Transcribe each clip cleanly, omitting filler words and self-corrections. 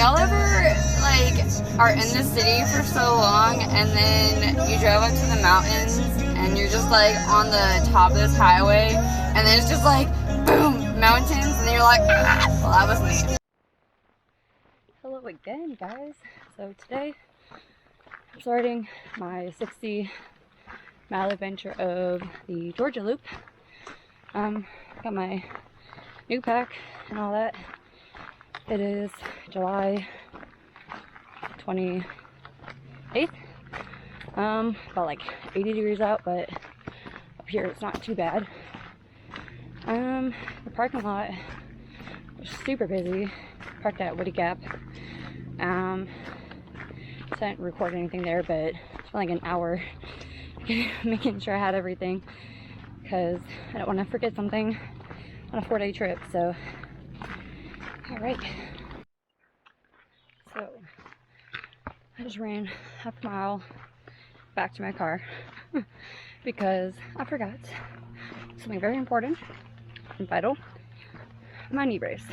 Y'all ever, like, are in the city for so long and then you drove up to the mountains and you're just, like, on the top of this highway and then it's just, like, boom, mountains, and then you're like, ah. Well, that was me. Hello again, guys. So today, I'm starting my 60-mile adventure of the Georgia Loop. Got my new pack and all that. It is July 28th. About like 80 degrees out, but up here it's not too bad. The parking lot was super busy. Parked at Woody Gap. So I didn't record anything there, but it's like an hour making sure I had everything because I don't want to forget something on a 4-day trip. So alright, so I just ran half a mile back to my car because I forgot something very important and vital, my knee brace.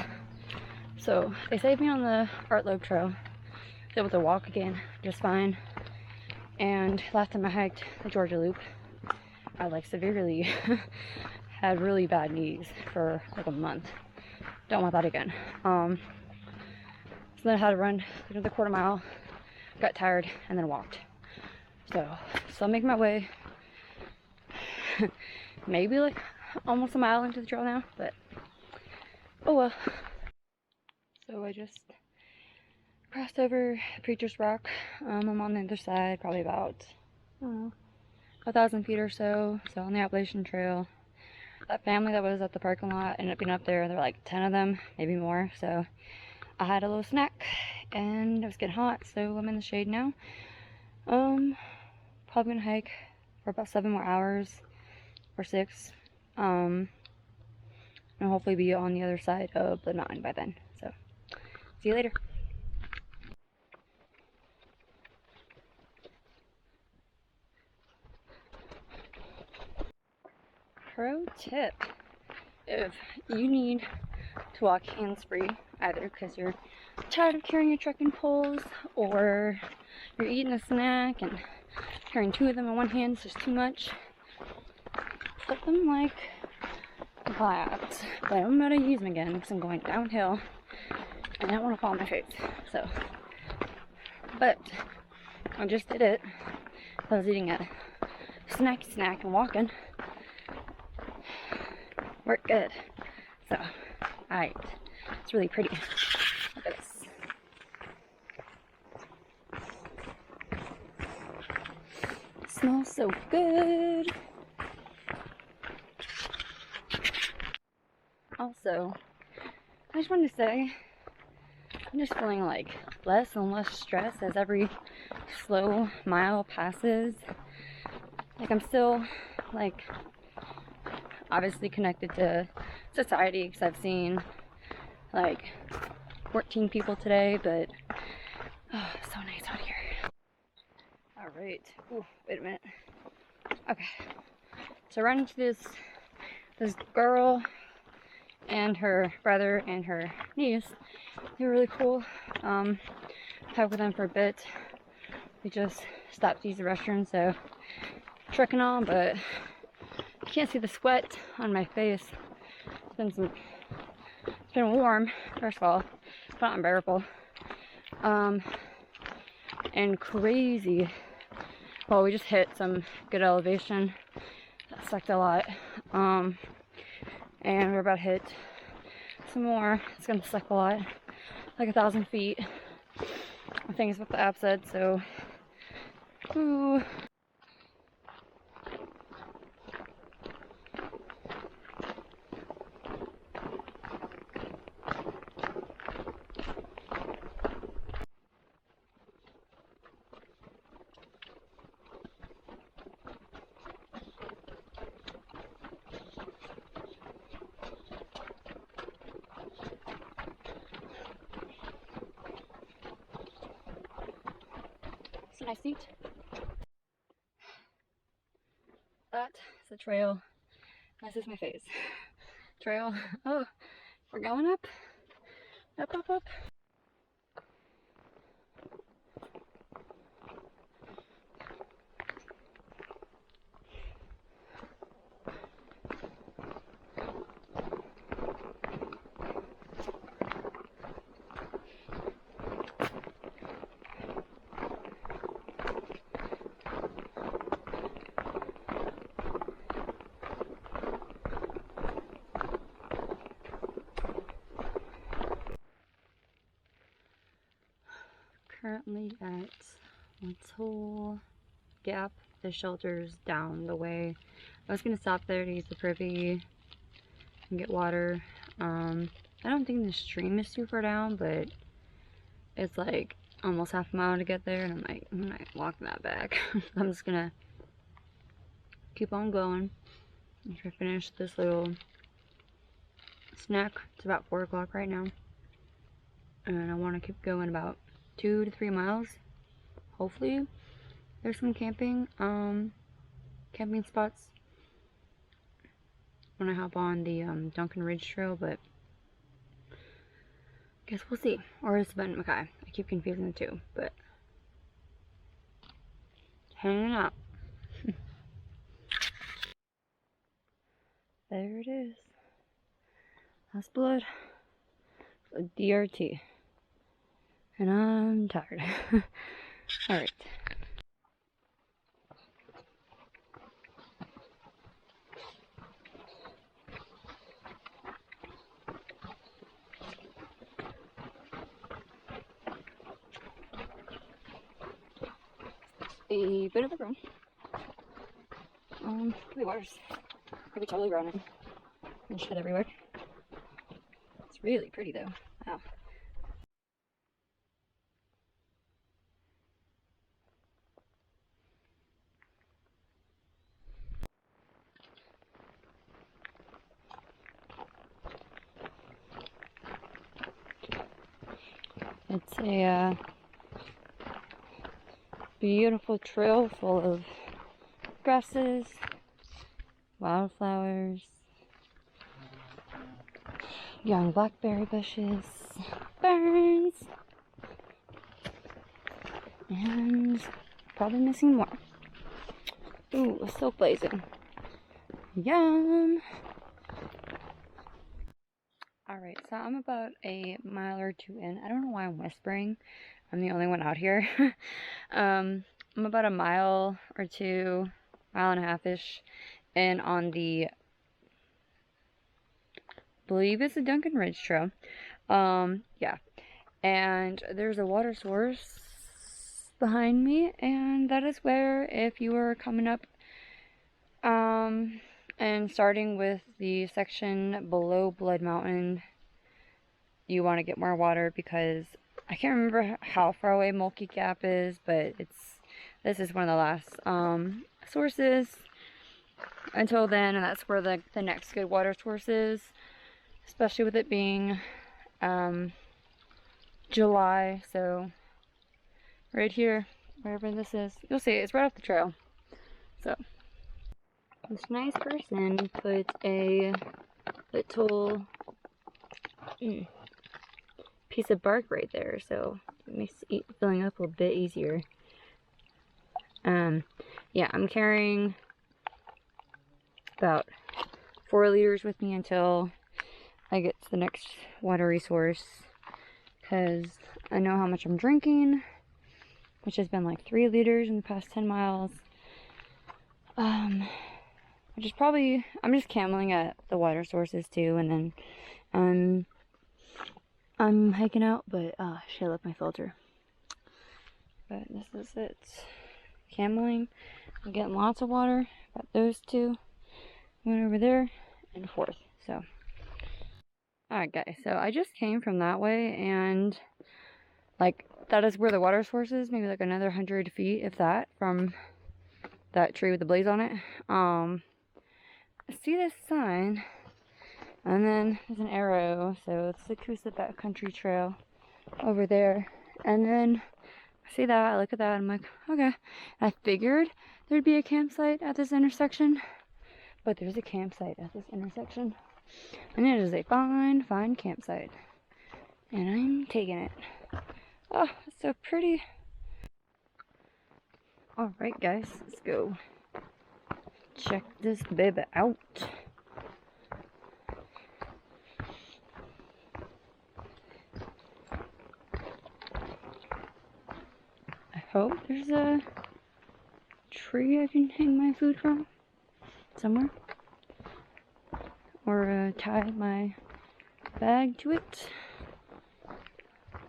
So they saved me on the Art Loeb Trail, able to walk again just fine, and last time I hiked the Georgia Loop I like severely had really bad knees for like a month. Don't want that again. So then I had to run another quarter mile, got tired, and then walked. So I'm making my way maybe like almost a mile into the trail now, but oh well. So I just crossed over Preacher's Rock. I'm on the other side, probably about, I don't know, 1,000 feet or so. So on the Appalachian Trail. That family that was at the parking lot ended up being up there. There were like 10 of them, maybe more. So I had a little snack and it was getting hot, so I'm in the shade now. Probably gonna hike for about 7 more hours or 6. And hopefully be on the other side of the mountain by then. So see you later. Pro tip: if you need to walk hands-free, either because you're tired of carrying your trekking poles or you're eating a snack and carrying 2 of them in one hand is just too much, put them like glats. But I'm gonna use them again because I'm going downhill and I don't want to fall on my face. So, but I just did it. I was eating a snack and walking. Worked good. So, alright. It's really pretty. Look at this. It smells so good. Also, I just wanted to say, I'm just feeling like less and less stressed as every slow mile passes. Like I'm still like obviously connected to society because I've seen like 14 people today, but oh, it's so nice out here. Alright. Ooh, wait a minute. Okay. So I ran into this girl and her brother and her niece. They were really cool. Talked with them for a bit. We just stopped to use the restroom, so trekking on, but I can't see the sweat on my face. It's been warm, first of all. It's not unbearable. And crazy. Well, we just hit some good elevation. That sucked a lot. And we're about to hit some more. It's gonna suck a lot. Like 1,000 feet. I think it's what the app said, so. Ooh. It's a nice seat. That is the trail. This is my face. Trail. Oh, we're going up. Up, up, up. currently at Little Gap. The shelter's down the way. I was gonna stop there to use the privy and get water. I don't think the stream is super down, but it's like almost half a mile to get there, and I'm like, I'm not walking that back. I'm just gonna keep on going after I finish this little snack. It's about 4 o'clock right now, and I want to keep going about 2 to 3 miles. Hopefully there's some camping spots when I hop on the Duncan Ridge Trail, but guess we'll see. Or it's Benton MacKaye. I keep confusing the two, but hanging out. There it is. That's blood. A DRT. And I'm tired. Alright. A bit of a run. Could be worse. Could be totally running. And shit everywhere. It's really pretty though. Wow. It's a beautiful trail full of grasses, wildflowers, young blackberry bushes, ferns, and probably missing more. Ooh, it's still blazing. Yum! Alright, so I'm about a mile or two in. I don't know why I'm whispering. I'm the only one out here. I'm about a mile or two, mile and a half-ish, and on the, I believe it's the Duncan Ridge Trail. Yeah. And there's a water source behind me, and that is where, if you are coming up, and starting with the section below Blood Mountain, you want to get more water, because I can't remember how far away Mulkey Gap is, but this is one of the last sources until then, and that's where the next good water source is, especially with it being July. So right here, wherever this is, you'll see it's right off the trail. So this nice person put a little piece of bark right there, so it makes filling up a little bit easier. Yeah, I'm carrying about 4 liters with me until I get to the next water resource, because I know how much I'm drinking, which has been like 3 liters in the past 10 miles. Which is probably, I'm just cameling at the water sources too, and then I'm hiking out, but shit, I left my filter. But this is it. Cameling. I'm getting lots of water. Got those two. Went over there and forth. So, alright guys, so I just came from that way, and like that is where the water source is, maybe like another 100 feet, if that, from that tree with the blaze on it. I see this sign, and then there's an arrow, so it's the Coosa Backcountry Trail over there. And then I see that, I look at that, and I'm like, okay. I figured there'd be a campsite at this intersection, but there's a campsite at this intersection, and it is a fine campsite, and I'm taking it. Oh, it's so pretty. Alright guys, let's go check this baby out. I hope there's a tree I can hang my food from somewhere, or tie my bag to it.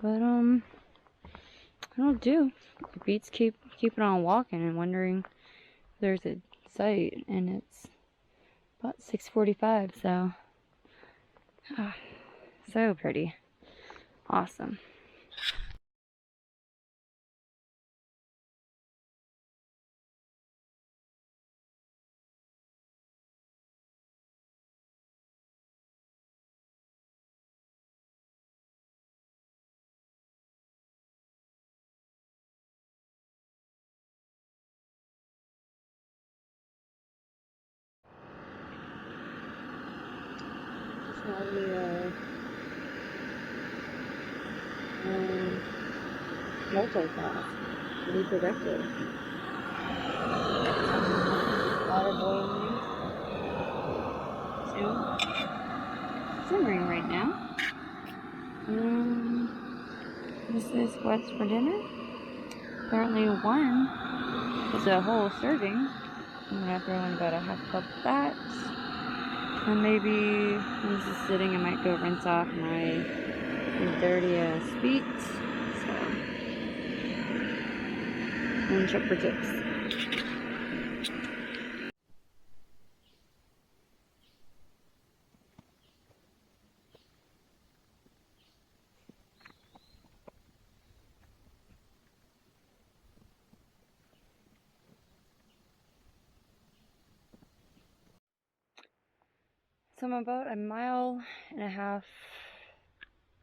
But it'll do. It beats keeping on walking and wondering if there's a site, and it's about 6:45, so so pretty. Awesome. Multi-class to be productive. Water boiling. Simmering right now. This is what's for dinner. Apparently one is a whole serving. I'm gonna throw in about a half cup of that. And maybe when this is sitting, I might go rinse off my dirty feet. So, and check for tips. So I'm about 1.5 miles,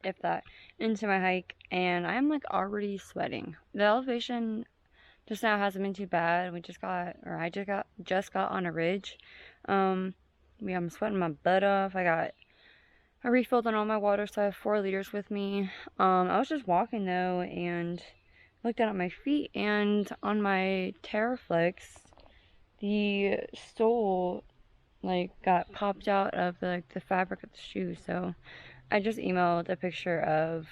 if that, into my hike, and I'm like already sweating. The elevation just now hasn't been too bad. I just got on a ridge. I'm sweating my butt off. I refilled on all my water, so I have 4 liters with me. I was just walking though, and looked down at my feet, and on my Terraflex, the sole like got popped out of the fabric of the shoe. So I just emailed a picture of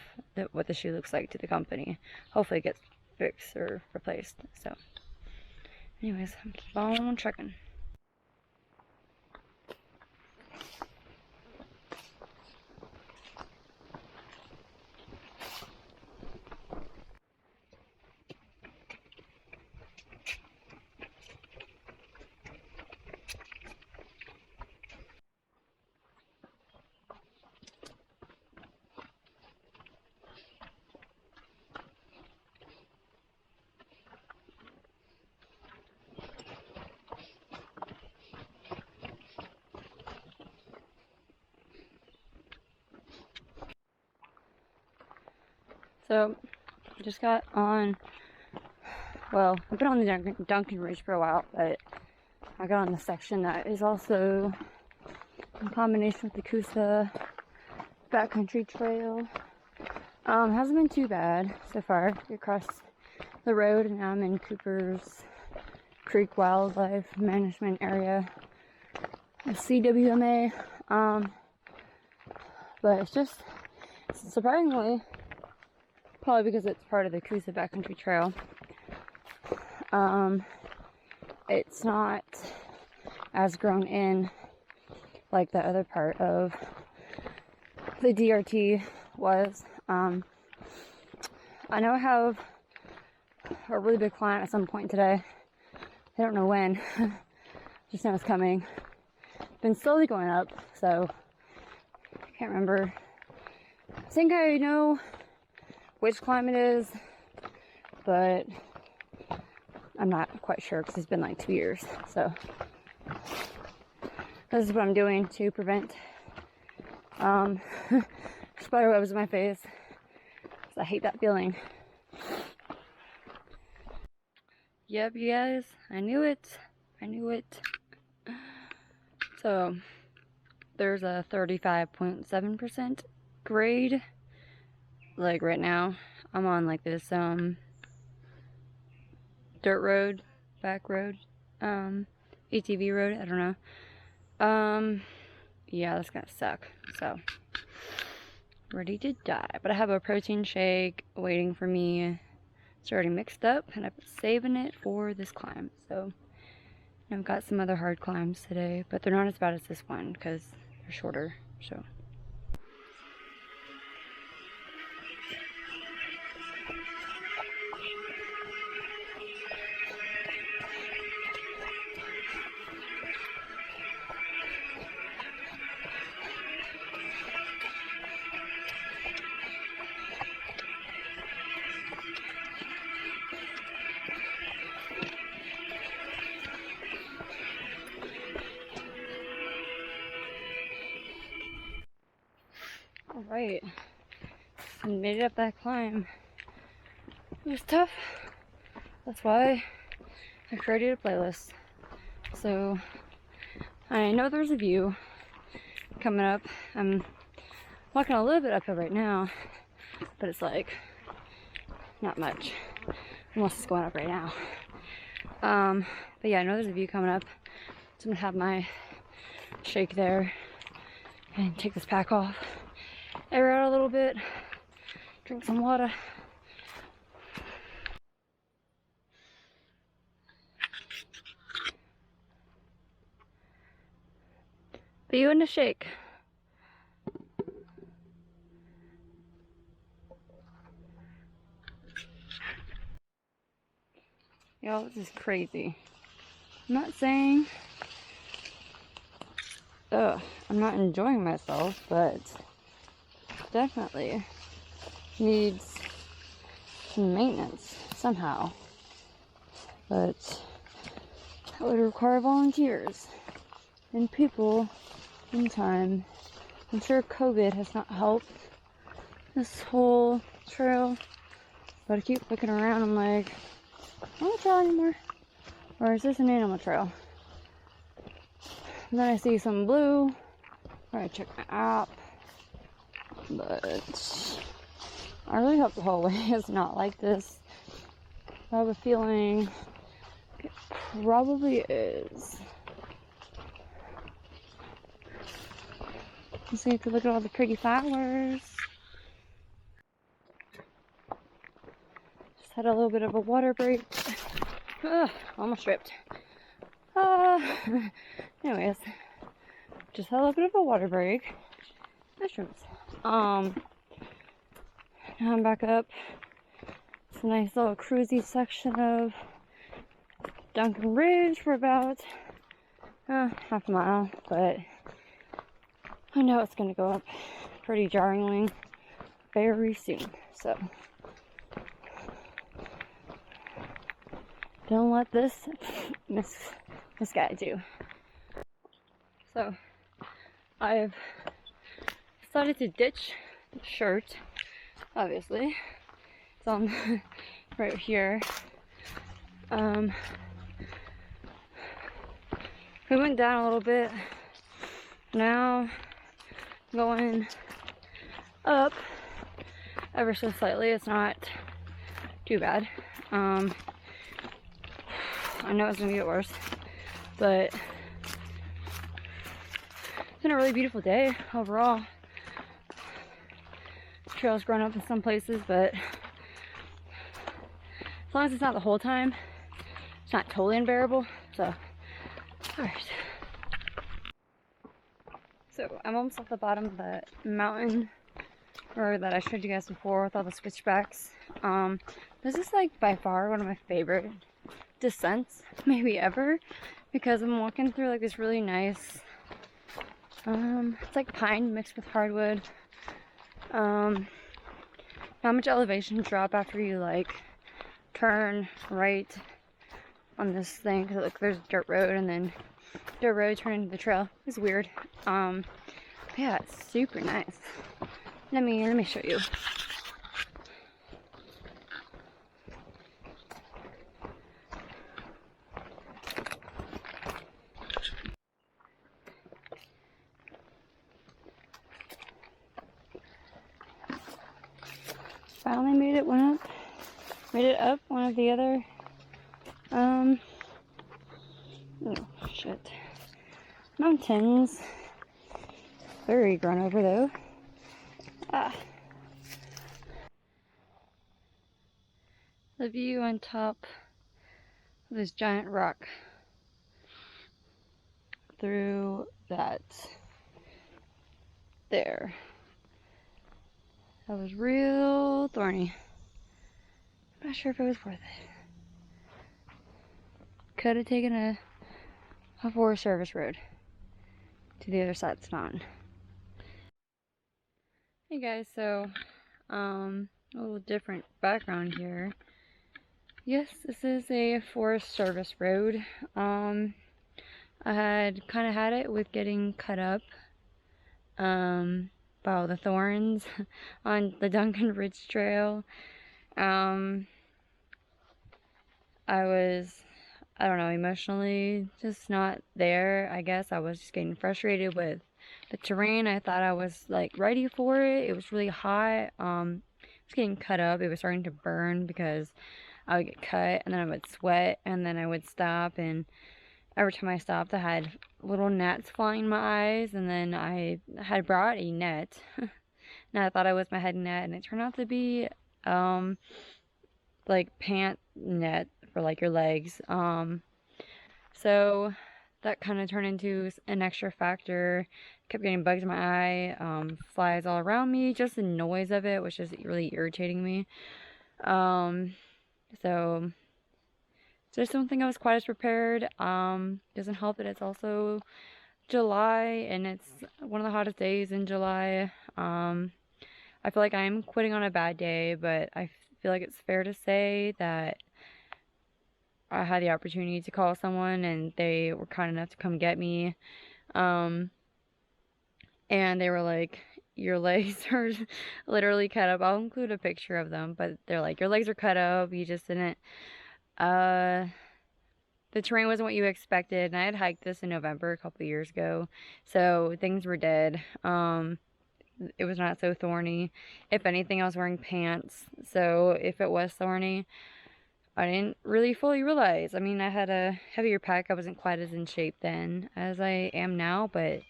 what the shoe looks like to the company. Hopefully it gets fixed or replaced. So anyways, I'm keep on trucking. So, I just got on, well, I've been on the Duncan Ridge for a while, but I got on the section that is also in combination with the Coosa Backcountry Trail. Hasn't been too bad so far. Across the road, and now I'm in Cooper's Creek Wildlife Management Area, CWMA. But it's just surprisingly, probably because it's part of the Coosa Backcountry Trail, it's not as grown in like the other part of the DRT was. I know I have a really big climb at some point today. I don't know when. Just know it's coming. Been slowly going up, so I can't remember. I think I know which climb it is, but I'm not quite sure because it's been like 2 years. So this is what I'm doing to prevent spider webs in my face, because I hate that feeling. Yep, you guys, I knew it. So there's a 35.7% grade. Like right now, I'm on like this dirt road, back road, ATV road, I don't know. Yeah, that's gonna suck. So ready to die. But I have a protein shake waiting for me. It's already mixed up, and I'm saving it for this climb. So I've got some other hard climbs today, but they're not as bad as this one because they're shorter. So Alright. Made it up that climb. It was tough. That's why I created a playlist. So I know there's a view coming up. I'm walking a little bit uphill right now, but it's like not much unless it's going up right now. But yeah, I know there's a view coming up. So I'm gonna have my shake there and take this pack off, air out a little bit, drink some water. View and a shake. Y'all, this is crazy. I'm not saying I'm not enjoying myself, but definitely needs some maintenance somehow. But that would require volunteers and people and time. I'm sure COVID has not helped this whole trail, but I keep looking around. I'm like, not a trail anymore, or is this an animal trail? And then I see some blue. I check my app, but I really hope the whole way is not like this. I have a feeling it probably is. You see, if you look at all the pretty flowers. Just had a little bit of a water break. Almost tripped. Anyways, just had a little bit of a water break. Mushrooms. Now I'm back up. It's a nice little cruisy section of Duncan Ridge for about half a mile, but I know it's gonna go up pretty jarringly very soon. So don't let this guy do. So I've decided to ditch the shirt. Obviously, it's on right here. We went down a little bit. Now going up ever so slightly. It's not too bad. I know it's gonna get worse, but it's been a really beautiful day overall. The trail's grown up in some places, but as long as it's not the whole time, it's not totally unbearable. So, alright. So I'm almost at the bottom of the mountain road that I showed you guys before with all the switchbacks. This is like by far one of my favorite descents maybe ever, because I'm walking through like this really nice it's like pine mixed with hardwood. Not much elevation drop after you like turn right on this thing, because look, there's a dirt road and then dirt road turn into the trail. It's weird. Yeah, it's super nice. Let me show you. Finally made it up one of the other oh shit, mountains. Very grown over though. The view on top of this giant rock through that there. That was real thorny. I'm not sure if it was worth it. Could have taken a Forest Service road to the other side of the mountain. Hey guys, so a little different background here. Yes, this is a Forest Service road. I had kind of had it with getting cut up. by all the thorns on the Duncan Ridge Trail. I was, I don't know, emotionally just not there, I guess. I was just getting frustrated with the terrain. I thought I was like ready for it. It was really hot. It was getting cut up. It was starting to burn because I would get cut and then I would sweat and then I would stop, and every time I stopped I had little gnats flying in my eyes, and then I had brought a net and I thought I was my head net, and it turned out to be like pant net for like your legs. So that kind of turned into an extra factor. Kept getting bugs in my eye, flies all around me, just the noise of it was just really irritating me. So just don't think I was quite as prepared. Doesn't help that it's also July and it's one of the hottest days in July. I feel like I'm quitting on a bad day, but I feel like it's fair to say that I had the opportunity to call someone and they were kind enough to come get me. And they were like, your legs are literally cut up. I'll include a picture of them, but they're like, your legs are cut up. You just didn't, the terrain wasn't what you expected. And I had hiked this in November a couple years ago, so things were dead. It was not so thorny. If anything, I was wearing pants, so if it was thorny, I didn't really fully realize. I mean, I had a heavier pack. I wasn't quite as in shape then as I am now, but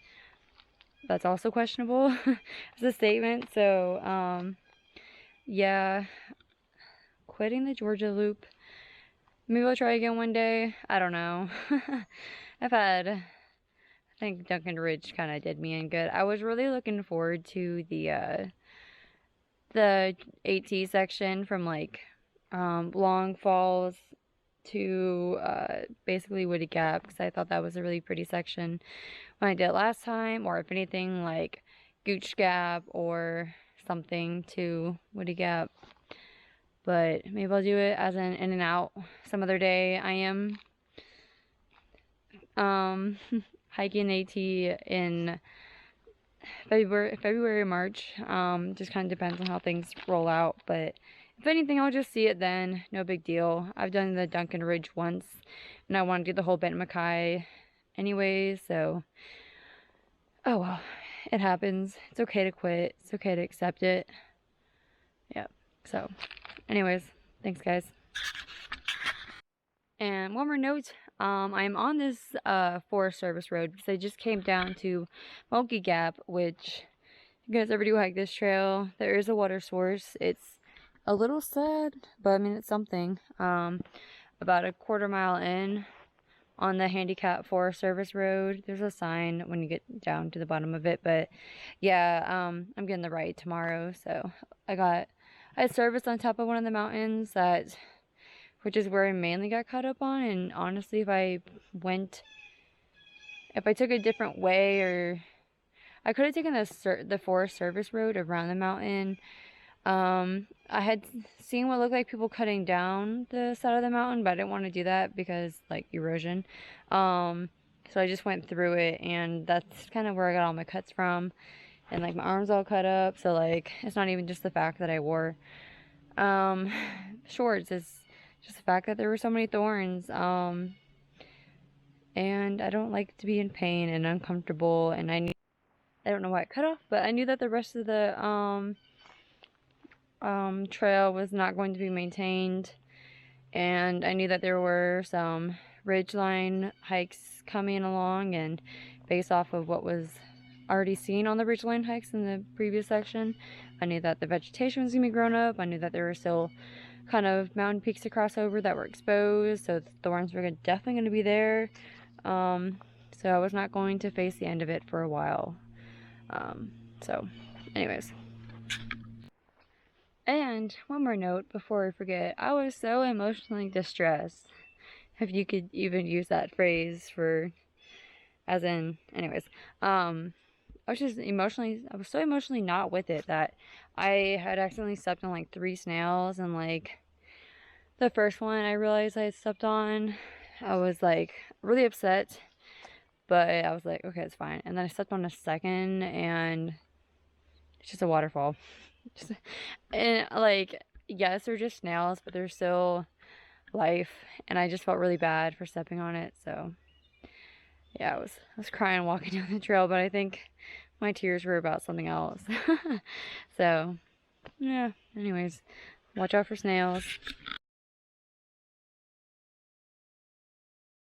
that's also questionable as a statement. So, yeah, quitting the Georgia Loop. Maybe I'll try again one day. I don't know. I think Duncan Ridge kind of did me in good. I was really looking forward to the AT section from like Long Falls to basically Woody Gap, because I thought that was a really pretty section when I did it last time, or if anything like Gooch Gap or something to Woody Gap. But maybe I'll do it as an in and out some other day. I am hiking AT in February, March. Just kind of depends on how things roll out, but if anything, I'll just see it then. No big deal. I've done the Duncan Ridge once, and I want to do the whole Bent MacKaye anyways, so oh well, it happens. It's okay to quit. It's okay to accept it. Yeah, so anyways, thanks guys. And one more note, I'm on this Forest Service road because I just came down to Monkey Gap, which, if you guys ever do hike this trail, there is a water source. It's a little sad, but I mean, it's something. About a quarter mile in on the handicap Forest Service road, there's a sign when you get down to the bottom of it, but yeah, I'm getting the ride tomorrow, so I had service on top of one of the mountains which is where I mainly got caught up on. And honestly, if I took a different way, or I could have taken the Forest Service road around the mountain. I had seen what looked like people cutting down the side of the mountain, but I didn't want to do that because like erosion. So I just went through it, and that's kind of where I got all my cuts from. And like my arms all cut up, so like it's not even just the fact that I wore shorts, it's just the fact that there were so many thorns. And I don't like to be in pain and uncomfortable, and I don't know why it cut off, but I knew that the rest of the trail was not going to be maintained, and I knew that there were some ridgeline hikes coming along, and based off of what was already seen on the ridgeline hikes in the previous section, I knew that the vegetation was gonna be grown up. I knew that there were still kind of mountain peaks to cross over that were exposed, so the thorns were definitely going to be there. So I was not going to face the end of it for a while. So anyways, and one more note before I forget, I was so emotionally distressed, if you could even use that phrase, anyways, I was so emotionally not with it that I had accidentally stepped on like 3 snails, and like the first one I realized I had stepped on, I was like really upset, but I was like, okay, it's fine. And then I stepped on a second, and It's just a waterfall. And like, yes, they're just snails, but they're still life. And I just felt really bad for stepping on it. So yeah, I was crying walking down the trail, but I think my tears were about something else. So yeah, anyways, watch out for snails.